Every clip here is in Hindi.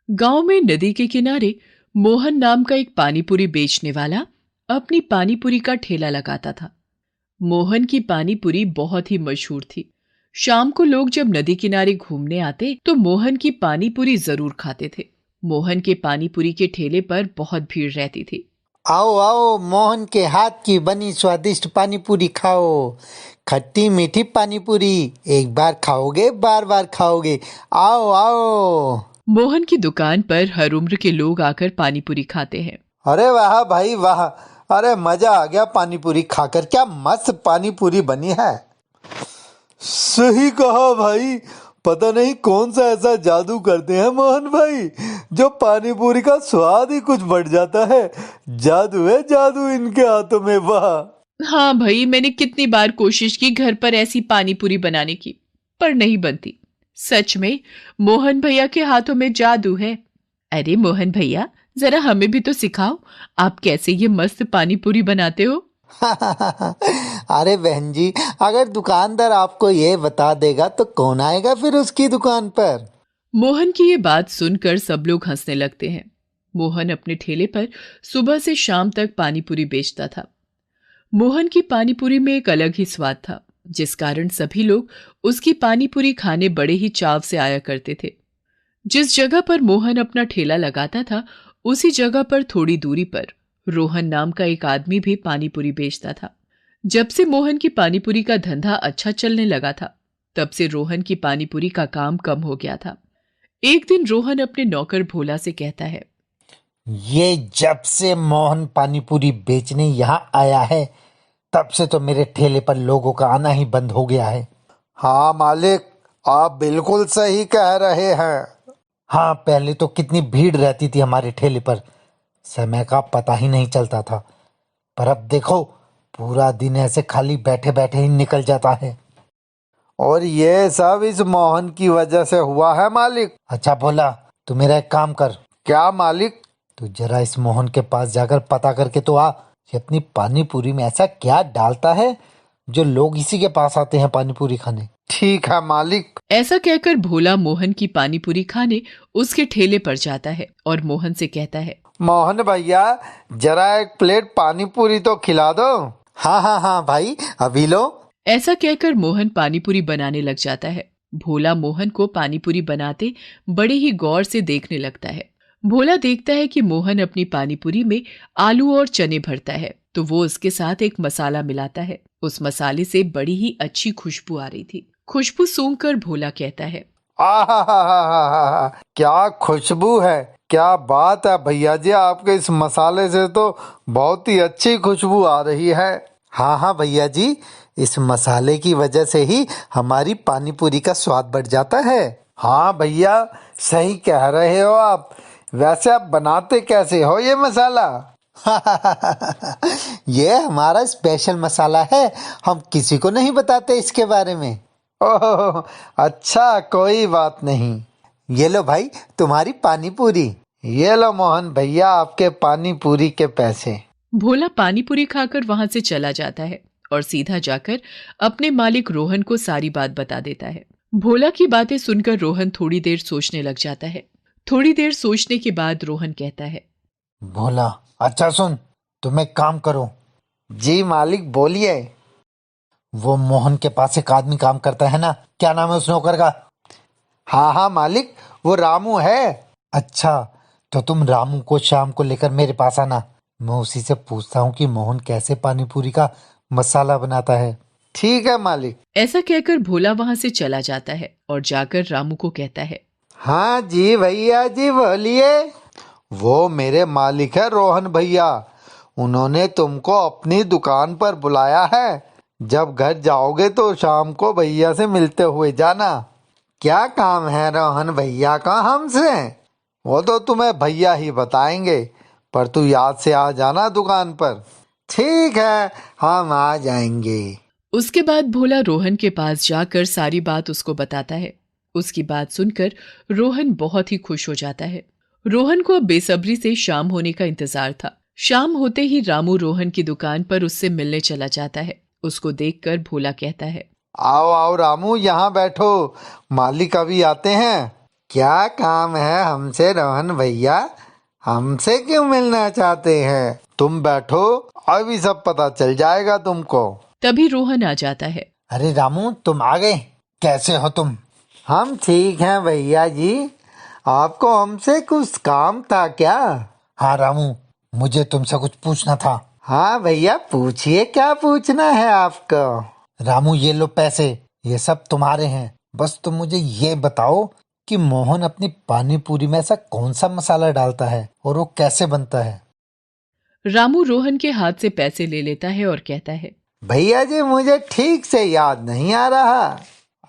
गांव में नदी के किनारे मोहन नाम का एक पानीपुरी बेचने वाला अपनी पानीपुरी का ठेला लगाता था। मोहन की पानीपुरी बहुत ही मशहूर थी। शाम को लोग जब नदी किनारे घूमने आते तो मोहन की पानीपुरी जरूर खाते थे। मोहन के पानीपुरी के ठेले पर बहुत भीड़ रहती थी। आओ आओ, मोहन के हाथ की बनी स्वादिष्ट पानीपुरी खाओ। खट्टी मीठी पानीपुरी, एक बार खाओगे बार बार खाओगे। आओ आओ। मोहन की दुकान पर हर उम्र के लोग आकर पानीपुरी खाते हैं। अरे वाह भाई वाह, अरे मजा आ गया पानीपुरी खाकर। क्या मस्त पानीपुरी बनी है। सही कहा भाई, पता नहीं कौन सा ऐसा जादू करते हैं मोहन भाई, जो पानीपुरी का स्वाद ही कुछ बढ़ जाता है। जादू है जादू इनके हाथों में, वाह। हाँ भाई, मैंने कितनी बार कोशिश की घर पर ऐसी पानीपुरी बनाने की, पर नहीं बनती। सच में मोहन भैया के हाथों में जादू है। अरे मोहन भैया, जरा हमें भी तो सिखाओ, आप कैसे ये मस्त पानीपुरी बनाते हो? अरे बहन जी, अगर दुकानदार आपको ये बता देगा तो कौन आएगा फिर उसकी दुकान पर। मोहन की ये बात सुनकर सब लोग हंसने लगते हैं। मोहन अपने ठेले पर सुबह से शाम तक पानीपुरी बेचता था। मोहन की पानीपुरी में एक अलग ही स्वाद था, जिस कारण सभी लोग उसकी पानीपुरी खाने बड़े ही चाव से आया करते थे। जिस जगह पर मोहन अपना ठेला लगाता था, उसी जगह पर थोड़ी दूरी पर रोहन नाम का एक आदमी भी पानीपुरी बेचता था। जब से मोहन की पानीपुरी का धंधा अच्छा चलने लगा था, तब से रोहन की पानीपुरी का काम कम हो गया था। एक दिन रोहन अपने नौकर भोला से कहता है, ये जब से मोहन पानीपुरी बेचने यहाँ आया है, तब से तो मेरे ठेले पर लोगों का आना ही बंद हो गया है। हाँ मालिक, आप बिल्कुल सही कह रहे हैं। हाँ, पहले तो कितनी भीड़ रहती थी हमारे ठेले पर, समय का पता ही नहीं चलता था। पर अब देखो, पूरा दिन ऐसे खाली बैठे बैठे ही निकल जाता है। और ये सब इस मोहन की वजह से हुआ है मालिक। अच्छा भोला, तू मेरा एक काम कर। क्या मालिक? तू जरा इस मोहन के पास जाकर पता करके तो आ, ये अपनी पानीपुरी में ऐसा क्या डालता है जो लोग इसी के पास आते हैं पानीपुरी खाने। ठीक है मालिक। ऐसा कहकर भोला मोहन की पानीपुरी खाने उसके ठेले पर जाता है और मोहन से कहता है, मोहन भैया, जरा एक प्लेट पानीपुरी तो खिला दो। हाँ हाँ हाँ भाई, अभी लो। ऐसा कहकर मोहन पानीपुरी बनाने लग जाता है। भोला मोहन को पानीपुरी बनाते बड़े ही गौर से देखने लगता है। भोला देखता है कि मोहन अपनी पानीपुरी में आलू और चने भरता है, तो वो उसके साथ एक मसाला मिलाता है। उस मसाले से बड़ी ही अच्छी खुशबू आ रही थी। खुशबू सूंघकर भोला कहता है, आहा, क्या खुशबू है। क्या बात है भैया जी, आपके इस मसाले से तो बहुत ही अच्छी खुशबू आ रही है। हाँ हाँ भैया जी, इस मसाले की वजह से ही हमारी पानीपुरी का स्वाद बढ़ जाता है। हाँ भैया, सही कह रहे हो आप। वैसे आप बनाते कैसे हो ये मसाला? ये हमारा स्पेशल मसाला है, हम किसी को नहीं बताते इसके बारे में। ओह अच्छा, कोई बात नहीं। ये लो भाई तुम्हारी पानीपुरी। ये लो मोहन भैया, आपके पानीपुरी के पैसे। भोला पानीपुरी खाकर वहां से चला जाता है और सीधा जाकर अपने मालिक रोहन को सारी बात बता देता है। भोला की बातें सुनकर रोहन थोड़ी देर सोचने लग जाता है। थोड़ी देर सोचने के बाद रोहन कहता है, भोला, अच्छा सुन, तुम एक काम करो। जी मालिक, बोलिए। वो मोहन के पास एक आदमी काम करता है ना, क्या नाम है उस नौकर का? हाँ हाँ मालिक, वो रामू है। अच्छा, तो तुम रामू को शाम को लेकर मेरे पास आना। मैं उसी से पूछता हूँ कि मोहन कैसे पानीपुरी का मसाला बनाता है। ठीक है मालिक। ऐसा कहकर भोला वहां से चला जाता है और जाकर रामू को कहता है, हाँ जी भैया जी, बोलिए। वो मेरे मालिक है रोहन भैया, उन्होंने तुमको अपनी दुकान पर बुलाया है। जब घर जाओगे तो शाम को भैया से मिलते हुए जाना। क्या काम है रोहन भैया का हमसे? वो तो तुम्हें भैया ही बताएंगे, पर तू याद से आ जाना दुकान पर। ठीक है, हम आ जाएंगे। उसके बाद भोला रोहन के पास जाकर सारी बात उसको बताता है। उसकी बात सुनकर रोहन बहुत ही खुश हो जाता है। रोहन को अब बेसब्री से शाम होने का इंतजार था। शाम होते ही रामू रोहन की दुकान पर उससे मिलने चला जाता है। उसको देखकर भोला कहता है, आओ आओ रामू, यहाँ बैठो, मालिक अभी आते हैं। क्या काम है हमसे रोहन भैया? हमसे क्यों मिलना चाहते हैं? तुम बैठो, अभी सब पता चल जाएगा तुमको। तभी रोहन आ जाता है। अरे रामू, तुम आ गए। कैसे हो तुम? हम ठीक हैं भैया जी। आपको हमसे कुछ काम था क्या? हाँ रामू, मुझे तुमसे कुछ पूछना था। हाँ भैया पूछिए, क्या पूछना है आपको? रामू, ये लो पैसे, ये सब तुम्हारे हैं। बस तुम मुझे ये बताओ कि मोहन अपनी पानी पूरी में ऐसा कौन सा मसाला डालता है और वो कैसे बनता है? रामू रोहन के हाथ से पैसे ले लेता है और कहता है, भैया जी मुझे ठीक से याद नहीं आ रहा।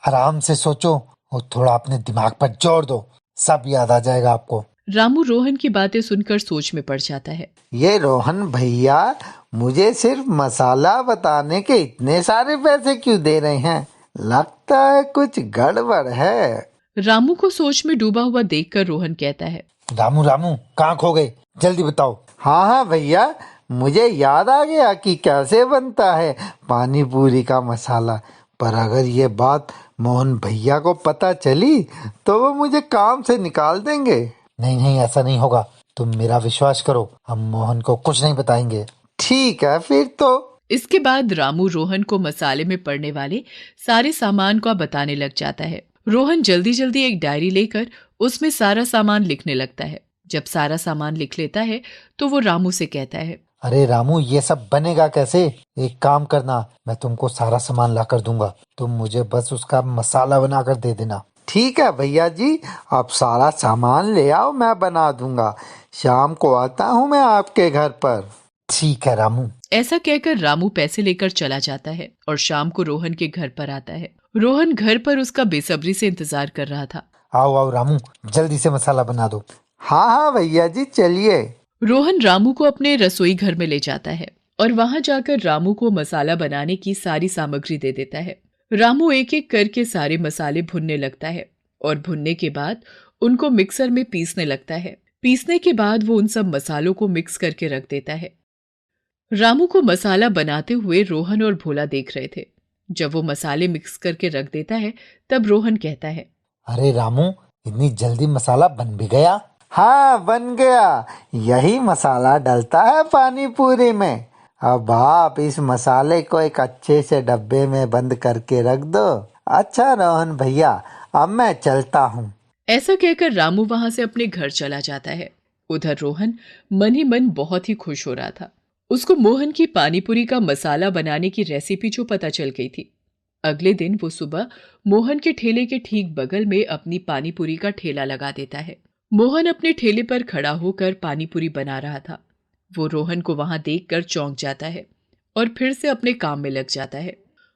आराम से सोचो और थोड़ा अपने दिमाग पर जोर दो, सब याद आ जाएगा आपको। रामू रोहन की बातें सुनकर सोच में पड़ जाता है। ये रोहन भैया मुझे सिर्फ मसाला बताने के इतने सारे पैसे क्यों दे रहे हैं? लगता है कुछ गड़बड़ है। रामू को सोच में डूबा हुआ देखकर रोहन कहता है, रामू रामू, कहाँ खो गए? जल्दी बताओ। हाँ हाँ भैया, मुझे याद आ गया कि कैसे बनता है पानी पूरी का मसाला। पर अगर ये बात मोहन भैया को पता चली तो वो मुझे काम से निकाल देंगे। नहीं नहीं, ऐसा नहीं होगा। तुम मेरा विश्वास करो, हम मोहन को कुछ नहीं बताएंगे। ठीक है फिर तो। इसके बाद रामू रोहन को मसाले में पड़ने वाले सारे सामान को बताने लग जाता है। रोहन जल्दी जल्दी एक डायरी लेकर उसमें सारा सामान लिखने लगता है। जब सारा सामान लिख लेता है तो वो रामू से कहता है, अरे रामू, ये सब बनेगा कैसे? एक काम करना, मैं तुमको सारा सामान ला कर दूंगा, तुम मुझे बस उसका मसाला बना कर दे देना। ठीक है भैया जी, आप सारा सामान ले आओ, मैं बना दूंगा। शाम को आता हूँ मैं आपके घर पर। ठीक है रामू। ऐसा कहकर रामू पैसे लेकर चला जाता है और शाम को रोहन के घर पर आता है। रोहन घर पर उसका बेसब्री से इंतजार कर रहा था। आओ आओ रामू, जल्दी से मसाला बना दो। हाँ हाँ भैया जी, चलिए। रोहन रामू को अपने रसोई घर में ले जाता है और वहां जाकर रामू को मसाला बनाने की सारी सामग्री दे देता है। रामू एक एक करके सारे मसाले भुनने लगता है और भुनने के बाद उनको मिक्सर में पीसने लगता है। पीसने के बाद वो उन सब मसालों को मिक्स करके रख देता है। रामू को मसाला बनाते हुए रोहन और भोला देख रहे थे। जब वो मसाले मिक्स करके रख देता है तब रोहन कहता है, अरे रामू, इतनी जल्दी मसाला बन भी गया? हाँ बन गया। यही मसाला डलता है पानी पूरी में। अब आप इस मसाले को एक अच्छे से डब्बे में बंद करके रख दो। अच्छा रोहन भैया, अब मैं चलता हूँ। ऐसा कहकर रामू वहां से अपने घर चला जाता है। उधर रोहन मन ही मन बहुत ही खुश हो रहा था। उसको मोहन की पानीपुरी का मसाला बनाने की रेसिपी जो पता चल गई थी। अगले दिन वो सुबह मोहन के ठेले के ठीक बगल में अपनी पानीपुरी का ठेला लगा देता है। मोहन अपने ठेले पर खड़ा होकर पानीपुरी बना रहा था। वो रोहन को वहां देखकर चौंक जाता है और फिर से अपने काम में लग जाता है।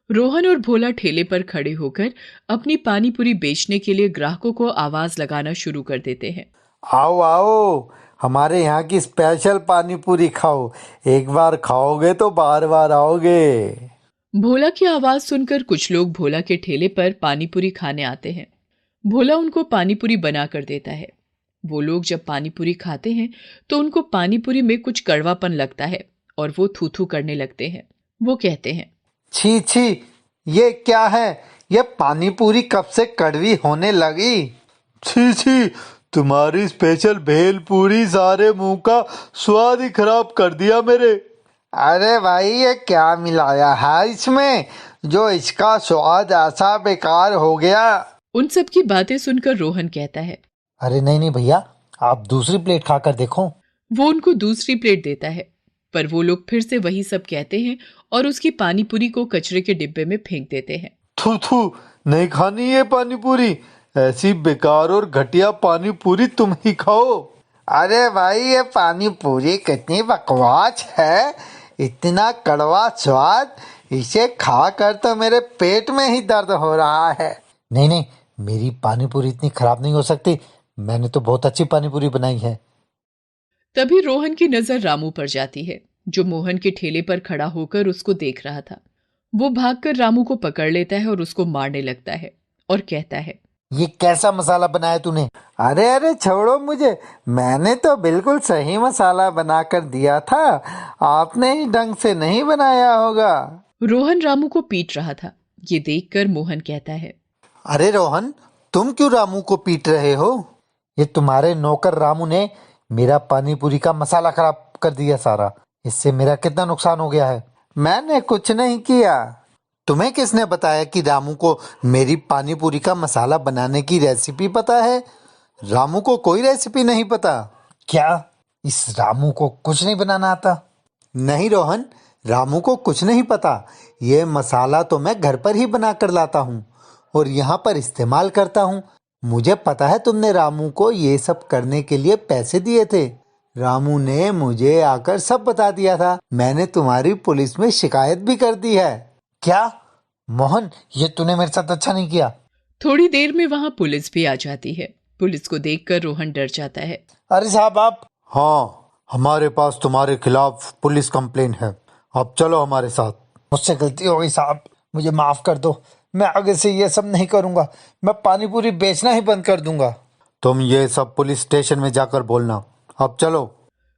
रोहन और भोला ठेले पर खड़े होकर अपनी पानीपुरी बेचने के लिए ग्राहकों को आवाज लगाना शुरू कर देते हैं। आओ आओ, हमारे यहाँ की स्पेशल पानी पूरी खाओ। एक बार खाओगे तो बार बार आओगे। भोला की आवाज सुनकर कुछ लोग भोला के ठेले पर पानीपुरी खाने आते हैं। भोला उनको पानीपुरी बना कर देता है। वो लोग जब पानीपुरी खाते हैं तो उनको पानीपुरी में कुछ कड़वापन लगता है और वो थू थू करने लगते हैं। वो कहते हैं, छी छी, ये क्या है? ये पानी पूरी कब से कड़वी होने लगी? छी छी, तुम्हारी स्पेशल भेल पूरी सारे मुंह का स्वाद ही खराब कर दिया मेरे। अरे भाई, ये क्या मिलाया है इसमें जो इसका स्वाद ऐसा बेकार हो गया? उन सब की बातें सुनकर रोहन कहता है, अरे नहीं नहीं भैया, आप दूसरी प्लेट खाकर देखो। वो उनको दूसरी प्लेट देता है। पर वो लोग फिर से वही सब कहते हैं और उसकी पानीपुरी को कचरे के डिब्बे में फेंक देते हैं। थू थू, नहीं खानी ये पानी पूरी। ऐसी बेकार और घटिया पानी पूरी तुम ही खाओ। अरे भाई, ये पानी पूरी कितनी बकवास है। इतना कड़वा स्वाद, इसे खाकर तो मेरे पेट में ही दर्द हो रहा है। नहीं नहीं, मेरी पानी पूरी इतनी खराब नहीं हो सकती। मैंने तो बहुत अच्छी पानी पूरी बनाई है। तभी रोहन की नजर रामू पर जाती है, जो मोहन के ठेले पर खड़ा होकर उसको देख रहा था। वो भागकर रामू को पकड़ लेता है और उसको मारने लगता है और कहता है, ये कैसा मसाला बनाया तूने? अरे अरे छोड़ो मुझे, मैंने तो बिल्कुल सही मसाला बनाकर दिया था। आपने ही ढंग से नहीं बनाया होगा। रोहन रामू को पीट रहा था। ये देखकर मोहन कहता है, अरे रोहन, तुम क्यों रामू को पीट रहे हो? ये तुम्हारे नौकर रामू ने मेरा पानी पूरी का मसाला खराब कर दिया सारा। इससे मेरा कितना नुकसान हो गया है। मैंने कुछ नहीं किया। तुम्हें किसने बताया कि रामू को मेरी पानी पूरी का मसाला बनाने की रेसिपी पता है? रामू को कोई रेसिपी नहीं पता। क्या इस रामू को कुछ नहीं बनाना आता? नहीं रोहन, रामू को कुछ नहीं पता। ये मसाला तो मैं घर पर ही बना कर लाता हूँ और यहाँ पर इस्तेमाल करता हूँ। मुझे पता है तुमने रामू को ये सब करने के लिए पैसे दिए थे। रामू ने मुझे आकर सब बता दिया था। मैंने तुम्हारी पुलिस में शिकायत भी कर दी है। क्या? मोहन, ये तूने मेरे साथ अच्छा नहीं किया। थोड़ी देर में वहां पुलिस भी आ जाती है। पुलिस को देखकर रोहन डर जाता है। अरे साहब आप? हाँ, हमारे पास तुम्हारे खिलाफ पुलिस कंप्लेन है। अब चलो हमारे साथ। मुझसे गलती हो गई साहब, मुझे माफ कर दो। मैं आगे से ये सब नहीं करूंगा। मैं पानी पूरी बेचना ही बंद कर दूंगा। तुम ये सब पुलिस स्टेशन में जाकर बोलना। अब चलो।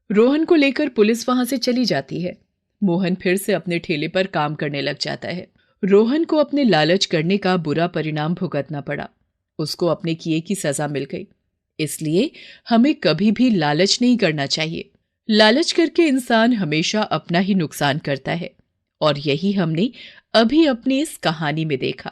रोहन को लेकर पुलिस वहां से चली जाती है। मोहन फिर से अपने ठेले पर काम करने लग जाता है। रोहन को अपने लालच करने का बुरा परिणाम भुगतना पड़ा। उसको अपने किए की सजा मिल गई। इसलिए हमें कभी भी लालच नहीं करना चाहिए। लालच करके इंसान हमेशा अपना ही नुकसान करता है और यही हमने अभी अपनी इस कहानी में देखा।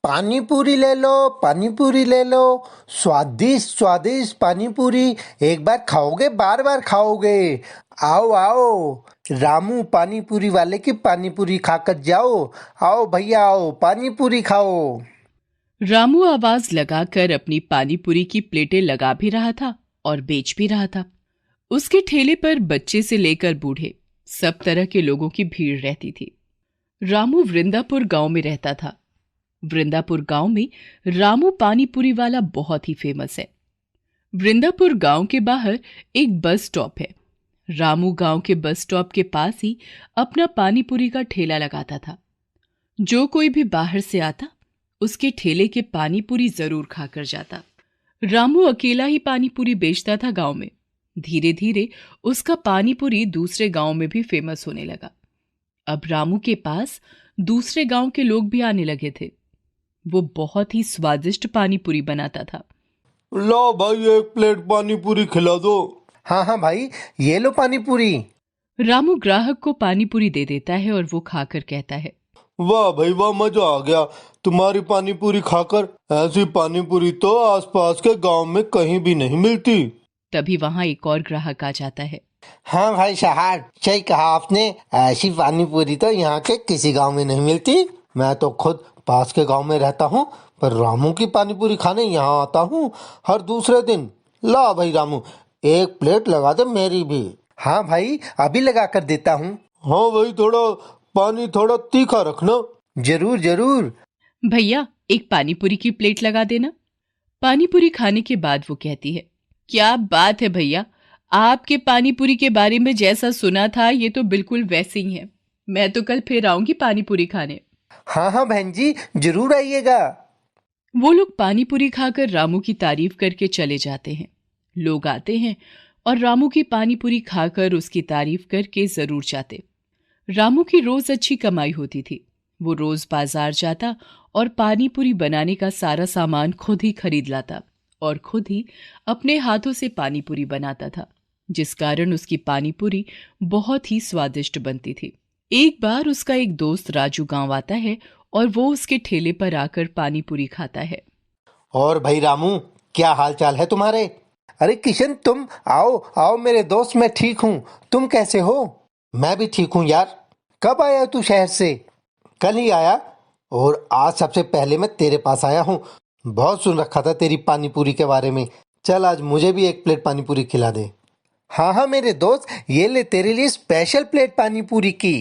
पानी पूरी ले लो, पानी पूरी ले लो, स्वादिष्ट स्वादिष्ट पानी पूरी। एक बार खाओगे बार बार खाओगे। आओ आओ, रामू पानी पूरी वाले की पानी पूरी खाकर जाओ। आओ भैया आओ, पानी पूरी खाओ। रामू आवाज लगाकर अपनी पानीपुरी की प्लेटें लगा भी रहा था और बेच भी रहा था। उसके ठेले पर बच्चे से लेकर बूढ़े सब तरह के लोगों की भीड़ रहती थी। रामू वृंदापुर गांव में रहता था। वृंदापुर गांव में रामू पानीपुरी वाला बहुत ही फेमस है। वृंदापुर गांव के बाहर एक बस स्टॉप है। रामू गांव के बस स्टॉप के पास ही अपना पानीपुरी का ठेला लगाता था। जो कोई भी बाहर से आता उसके ठेले के पानीपुरी जरूर खाकर जाता। रामू अकेला ही पानीपुरी बेचता था गांव में। धीरे धीरे उसका पानीपुरी दूसरे गांव में भी फेमस होने लगा। अब रामू के पास दूसरे गांव के लोग भी आने लगे थे। वो बहुत ही स्वादिष्ट पानीपुरी बनाता था। लो भाई, एक प्लेट पानी पूरी खिला दो। हाँ हाँ भाई, ये लो पानी पूरी। रामू ग्राहक को पानीपुरी दे देता है और वो खाकर कहता है, वाह भाई वाह, मजा आ गया तुम्हारी पानी पूरी खाकर। ऐसी पानी पूरी तो आसपास के गांव में कहीं भी नहीं मिलती। तभी वहां एक और ग्राहक आ जाता है। हाँ भाई साहब, सही कहा आपने। ऐसी पानी पूरी तो यहाँ के किसी गांव में नहीं मिलती। मैं तो खुद पास के गांव में रहता हूँ, पर रामू की पानी पूरी खाने यहाँ आता हूँ हर दूसरे दिन। ला भाई रामू, एक प्लेट लगा दे मेरी भी। हाँ भाई, अभी लगा कर देता हूँ। हाँ भाई, थोड़ा पानी थोड़ा तीखा रखना। जरूर जरूर। भैया, एक पानीपुरी की प्लेट लगा देना। पानीपुरी खाने के बाद वो कहती है, क्या बात है भैया, आपके पानीपुरी के बारे में जैसा सुना था ये तो बिल्कुल वैसे ही है। मैं तो कल फिर आऊंगी पानीपुरी खाने। हाँ हाँ बहन जी, जरूर आइएगा। वो लोग पानीपुरी खाकर रामू की तारीफ करके चले जाते हैं। लोग आते हैं और रामू की पानीपुरी खाकर उसकी तारीफ करके जरूर जाते। रामू की रोज अच्छी कमाई होती थी। वो रोज बाजार जाता और पानीपुरी बनाने का सारा सामान खुद ही खरीद लाता और खुद ही अपने हाथों से पानीपुरी बनाता था, जिस कारण उसकी पानीपुरी बहुत ही स्वादिष्ट बनती थी। एक बार उसका एक दोस्त राजू गांव आता है और वो उसके ठेले पर आकर पानीपुरी खाता है। और भाई रामू, क्या हाल चाल है तुम्हारे? अरे किशन, तुम आओ आओ मेरे दोस्त, मैं ठीक हूँ। तुम कैसे हो? मैं भी ठीक हूँ यार। कब आया तू शहर से? कल ही आया, और आज सबसे पहले मैं तेरे पास आया हूँ। बहुत सुन रखा था तेरी पानीपुरी के बारे में। चल आज मुझे भी एक प्लेट पानीपुरी खिला दे। हाँ हाँ मेरे दोस्त, ये ले तेरे लिए स्पेशल प्लेट पानीपुरी की।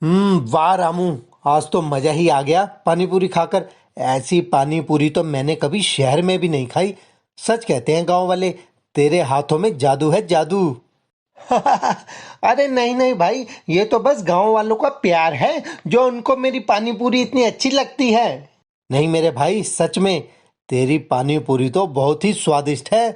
वाह रामू, आज तो मजा ही आ गया पानीपुरी खाकर। ऐसी पानीपुरी तो मैंने कभी शहर में भी नहीं खाई। सच कहते हैं गांव वाले, तेरे हाथों में जादू है जादू। अरे नहीं नहीं भाई, ये तो बस गांव वालों का प्यार है जो उनको मेरी पानीपुरी इतनी अच्छी लगती है। नहीं मेरे भाई, सच में तेरी पानीपुरी तो बहुत ही स्वादिष्ट है।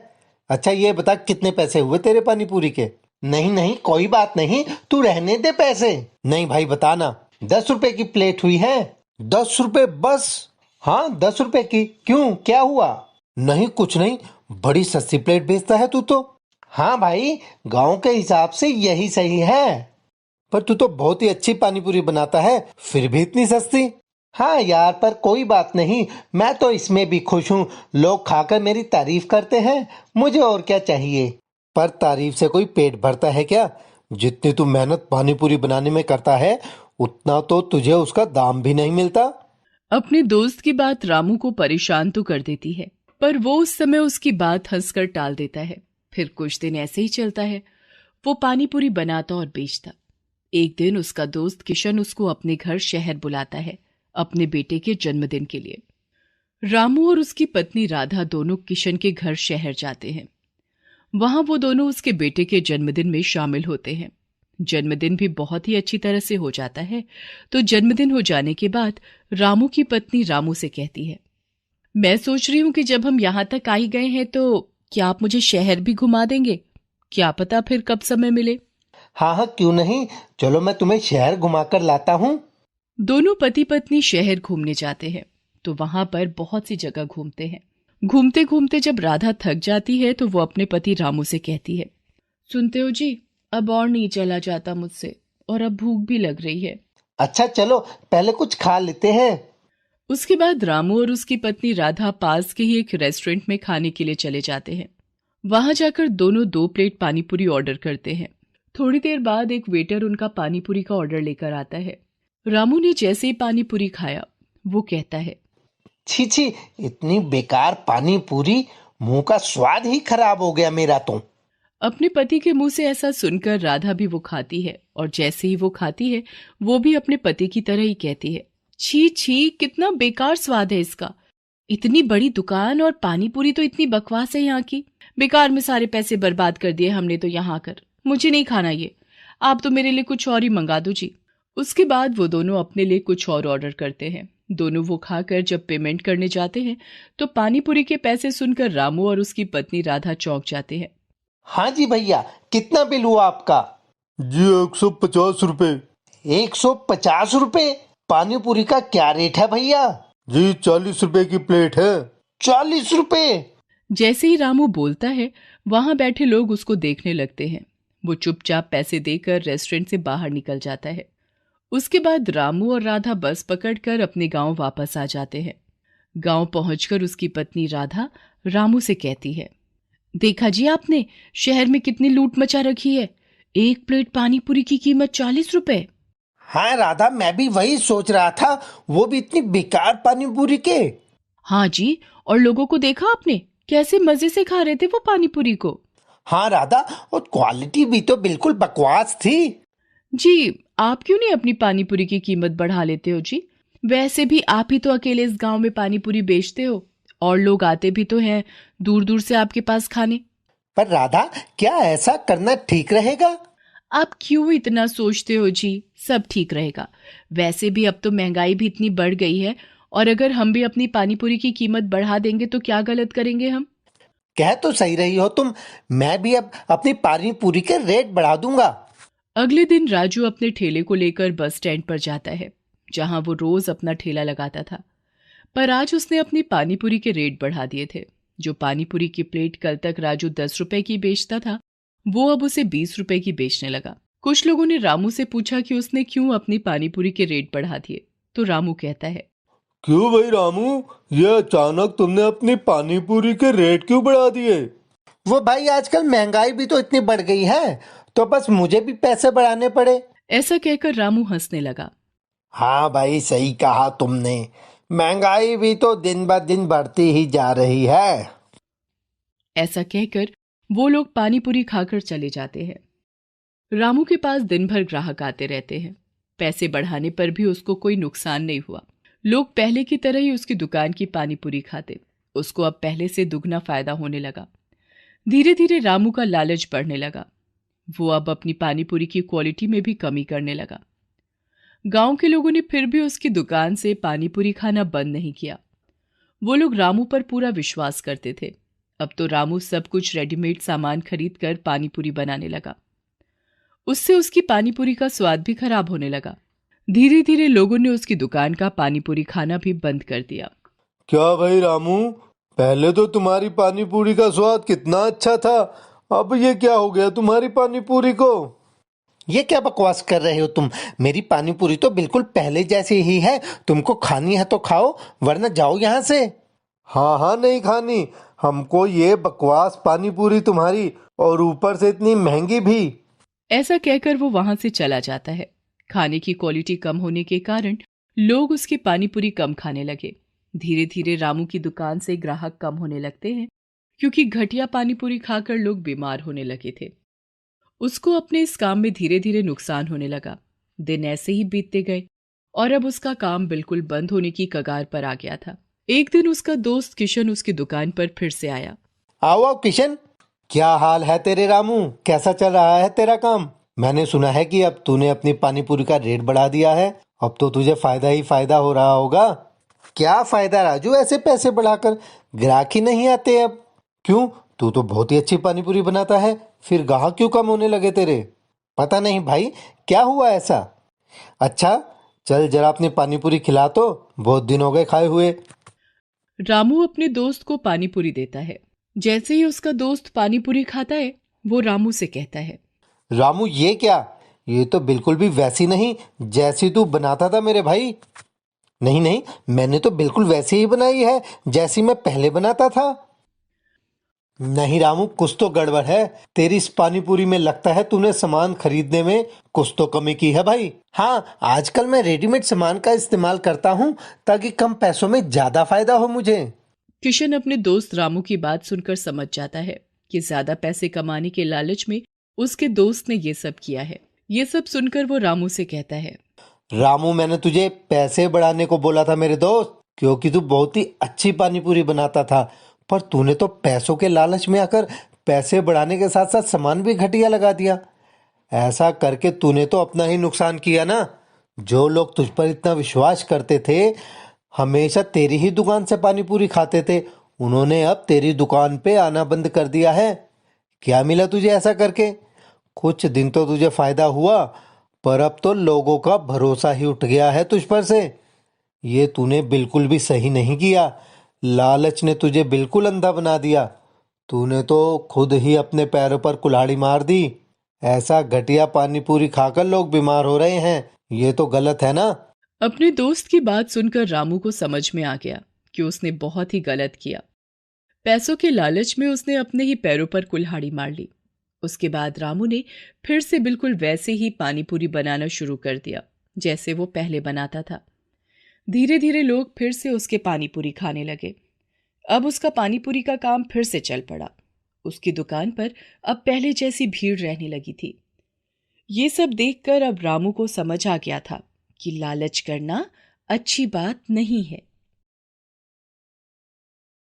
अच्छा ये बता, कितने पैसे हुए तेरे पानीपुरी के? नहीं नहीं कोई बात नहीं, तू रहने दे पैसे। नहीं भाई बताना, 10 रुपए की प्लेट हुई है। 10 रुपए बस? हाँ, 10 रुपए की। क्यों, क्या हुआ? नहीं, कुछ नहीं। बड़ी सस्ती प्लेट बेचता है तू तो। हाँ भाई, गांव के हिसाब से यही सही है। पर तू तो बहुत ही अच्छी पानी पूरी बनाता है, फिर भी इतनी सस्ती। हाँ यार, पर कोई बात नहीं, मैं तो इसमें भी खुश हूँ। लोग खाकर मेरी तारीफ करते हैं, मुझे और क्या चाहिए। पर तारीफ से कोई पेट भरता है क्या? जितनी तू मेहनत पानी पूरी बनाने में करता है, उतना तो तुझे उसका दाम भी नहीं मिलता। अपने दोस्त की बात रामू को परेशान तो कर देती है, पर वो उस समय उसकी बात हंसकर टाल देता है। फिर कुछ दिन ऐसे ही चलता है। वो पानी पूरी बनाता और बेचता। एक दिन उसका दोस्त किशन उसको अपने घर शहर बुलाता है, अपने बेटे के जन्मदिन के लिए। रामू और उसकी पत्नी राधा दोनों किशन के घर शहर जाते हैं। वहां वो दोनों उसके बेटे के जन्मदिन में शामिल होते हैं। जन्मदिन भी बहुत ही अच्छी तरह से हो जाता है। तो जन्मदिन हो जाने के बाद रामू की पत्नी रामू से कहती है, मैं सोच रही हूं कि जब हम यहां तक आ ही गए हैं तो क्या आप मुझे शहर भी घुमा देंगे? क्या पता फिर कब समय मिले। हाँ हाँ, क्यों नहीं। चलो, मैं तुम्हें शहर घुमाकर लाता हूँ। दोनों पति पत्नी शहर घूमने जाते हैं। तो वहां पर बहुत सी जगह घूमते हैं। घूमते घूमते जब राधा थक जाती है तो वो अपने पति रामू से कहती है, सुनते हो जी, अब और नहीं चला जाता मुझसे, और अब भूख भी लग रही है। अच्छा चलो, पहले कुछ खा लेते हैं। उसके बाद रामू और उसकी पत्नी राधा पास के ही एक रेस्टोरेंट में खाने के लिए चले जाते हैं। वहां जाकर दोनों 2 प्लेट पानीपुरी ऑर्डर करते हैं। थोड़ी देर बाद एक वेटर उनका पानीपुरी का ऑर्डर लेकर आता है। रामू ने जैसे ही पानीपुरी खाया, वो कहता है, छी छी, इतनी बेकार पानी पूरी, मुंह का स्वाद ही खराब हो गया मेरा तो। अपने पति के मुंह से ऐसा सुनकर राधा भी वो खाती है, और जैसे ही वो खाती है वो भी अपने पति की तरह ही कहती है, छी छी, कितना बेकार स्वाद है इसका। इतनी बड़ी दुकान और पानीपुरी तो इतनी बकवास है यहाँ की। बेकार में सारे पैसे बर्बाद कर दिए हमने तो यहाँ आकर। मुझे नहीं खाना ये। आप तो मेरे लिए कुछ और ही मंगा दो जी। उसके बाद वो दोनों अपने लिए कुछ और ऑर्डर करते हैं। दोनों वो खाकर जब पेमेंट करने जाते हैं तो पानीपुरी के पैसे सुनकर रामू और उसकी पत्नी राधा चौंक जाते हैं। हाँ जी भैया, कितना बिल हुआ आपका? जी 150 रुपए। 150 रुपए? पानी पूरी का क्या रेट है भैया? जी 40 रुपए की प्लेट है। 40 रुपए? जैसे ही रामू बोलता है, वहां बैठे लोग उसको देखने लगते हैं। वो चुपचाप पैसे देकर रेस्टोरेंट से बाहर निकल जाता है। उसके बाद रामू और राधा बस पकड़कर अपने गांव वापस आ जाते हैं। गांव पहुंचकर उसकी पत्नी राधा रामू से कहती है, देखा जी आपने, शहर में कितनी लूट मचा रखी है। 1 प्लेट पानी पूरी की कीमत 40 रुपए। हाँ राधा, मैं भी वही सोच रहा था, वो भी इतनी बेकार पानी पूरी के। हाँ जी, और लोगों को देखा आपने, कैसे मजे से खा रहे थे वो पानी पूरी को। हाँ राधा, और क्वालिटी भी तो बिल्कुल बकवास थी। जी, आप क्यों नहीं अपनी पानी पूरी की कीमत बढ़ा लेते हो जी? वैसे भी आप ही तो अकेले इस गांव में पानी पूरी बेचते हो, और लोग आते भी तो हैं दूर दूर से आपके पास खाने। पर राधा, क्या ऐसा करना ठीक रहेगा? आप क्यों इतना सोचते हो जी? सब ठीक रहेगा। वैसे भी अब तो महंगाई भी इतनी बढ़ गई है, और अगर हम भी अपनी पानीपुरी की कीमत बढ़ा देंगे तो क्या गलत करेंगे हम? कह तो सही रही हो तुम, मैं भी अब अपनी पानी पूरी के रेट बढ़ा दूंगा। अगले दिन राजू अपने ठेले को लेकर बस स्टैंड पर जाता है, जहां वो रोज अपना ठेला लगाता था। पर आज उसने अपनी पानीपुरी के रेट बढ़ा दिए थे। जो पानीपुरी की प्लेट कल तक राजू 10 रुपए की बेचता था, वो अब उसे 20 रुपए की बेचने लगा। कुछ लोगों ने रामू से पूछा कि उसने क्यों अपनी पानीपुरी के रेट बढ़ा दिए। तो रामू कहता है, क्यों भाई रामू, ये अचानक तुमने अपनी पानी पूरी के रेट क्यों बढ़ा दिए? वो भाई, आजकल महंगाई भी तो इतनी बढ़ गई है, तो बस मुझे भी पैसे बढ़ाने पड़े। ऐसा कहकर रामू हंसने लगा। हाँ भाई, सही कहा तुमने, महंगाई भी तो दिन ब दिन बढ़ती ही जा रही है। ऐसा कहकर वो लोग पानीपुरी खाकर चले जाते हैं। रामू के पास दिन भर ग्राहक आते रहते हैं। पैसे बढ़ाने पर भी उसको कोई नुकसान नहीं हुआ। लोग पहले की तरह ही उसकी दुकान की पानीपुरी खाते। उसको अब पहले से दुगना फायदा होने लगा। धीरे धीरे रामू का लालच बढ़ने लगा। वो अब अपनी पानीपुरी की क्वालिटी में भी कमी करने लगा। गांव के लोगों ने फिर भी उसकी दुकान से पानीपुरी खाना बंद नहीं किया। वो लोग रामू पर पूरा विश्वास करते थे। अब तो रामू सब कुछ रेडीमेड सामान खरीद कर पानीपुरी बनाने लगा। उससे उसकी पानीपुरी का स्वाद भी खराब होने लगा। धीरे धीरे लोगों ने उसकी दुकान का पानीपुरी खाना भी बंद कर दिया। क्या भाई रामू, पहले तो तुम्हारी पानी पूरी का स्वाद कितना अच्छा था, अब ये क्या हो गया तुम्हारी पानी पूरी को? ये क्या बकवास कर रहे हो तुम? मेरी पानी पूरी तो बिल्कुल पहले जैसी ही है। तुमको खानी है तो खाओ, वरना जाओ यहाँ से। हाँ हाँ, नहीं खानी हमको ये बकवास पानी पूरी तुम्हारी, और ऊपर से इतनी महंगी भी। ऐसा कहकर वो वहां से चला जाता है। खाने की क्वालिटी कम होने के कारण लोग उसकी पानीपुरी कम खाने लगे। धीरे धीरे रामू की दुकान से ग्राहक कम होने लगते हैं, क्योंकि घटिया पानीपुरी खाकर लोग बीमार होने लगे थे। उसको अपने इस काम में धीरे धीरे नुकसान होने लगा। दिन ऐसे ही बीतते गए और अब उसका काम बिल्कुल बंद होने की कगार पर आ गया था। एक दिन उसका दोस्त किशन उसकी दुकान पर फिर से आया। आओ आओ किशन, क्या हाल है तेरे रामू? कैसा चल रहा है तेरा काम? मैंने सुना है कि अब तूने अपनी पानी पूरी का रेट बढ़ा दिया है। अब तो तुझे फायदा ही फायदा हो रहा होगा। क्या फायदा राजू, ऐसे पैसे बढ़ाकर? ग्राहक ही नहीं आते अब। क्यों? तू तो बहुत ही अच्छी पानी पूरी बनाता है, फिर ग्राहक क्यों कम होने लगे तेरे? पता नहीं भाई, क्या हुआ ऐसा? अच्छा, चल जरा अपनी पानी पूरी खिला, तो बहुत दिन हो गए खाए हुए। रामू अपने दोस्त को पानीपुरी देता है। जैसे ही उसका दोस्त पानीपुरी खाता है, वो रामू से कहता है, रामू ये क्या? ये तो बिल्कुल भी वैसी नहीं जैसी तू बनाता था मेरे भाई। नहीं नहीं, मैंने तो बिल्कुल वैसी ही बनाई है जैसी मैं पहले बनाता था। नहीं रामू, कुछ तो गड़बड़ है। तेरी इस पानी पूरी में लगता है तूने सामान खरीदने में कुछ तो कमी की है भाई। हाँ, आजकल मैं रेडीमेड सामान का इस्तेमाल करता हूँ ताकि कम पैसों में ज्यादा फायदा हो मुझे। किशन अपने दोस्त रामू की बात सुनकर समझ जाता है कि ज्यादा पैसे कमाने के लालच में उसके दोस्त ने ये सब किया है। ये सब सुनकर वो रामू से कहता है, रामू, मैंने तुझे पैसे बढ़ाने को बोला था मेरे दोस्त, क्योंकि तू बहुत ही अच्छी पानी पूरी बनाता था। पर तूने तो पैसों के लालच में आकर पैसे बढ़ाने के साथ साथ सामान भी घटिया लगा दिया। ऐसा करके तूने तो अपना ही नुकसान किया ना। जो लोग तुझ पर इतना विश्वास करते थे, हमेशा तेरी ही दुकान से पानी पूरी खाते थे, उन्होंने अब तेरी दुकान पे आना बंद कर दिया है। क्या मिला तुझे ऐसा करके? कुछ दिन तो तुझे फायदा हुआ, पर अब तो लोगों का भरोसा ही उठ गया है तुझ पर से। ये तूने बिल्कुल भी सही नहीं किया। लालच ने तुझे बिल्कुल अंधा बना दिया। तूने तो खुद ही अपने पैरों पर कुल्हाड़ी मार दी। ऐसा घटिया पानी पूरी खाकर लोग बीमार हो रहे हैं, ये तो गलत है ना। अपने दोस्त की बात सुनकर रामू को समझ में आ गया कि उसने बहुत ही गलत किया। पैसों के लालच में उसने अपने ही पैरों पर कुल्हाड़ी मार ली। उसके बाद रामू ने फिर से बिल्कुल वैसे ही पानीपुरी बनाना शुरू कर दिया जैसे वो पहले बनाता था। धीरे धीरे लोग फिर से उसके पानीपुरी खाने लगे। अब उसका पानीपुरी का काम फिर से चल पड़ा। उसकी दुकान पर अब पहले जैसी भीड़ रहने लगी थी। ये सब देखकर अब रामू को समझ आ गया था कि लालच करना अच्छी बात नहीं है।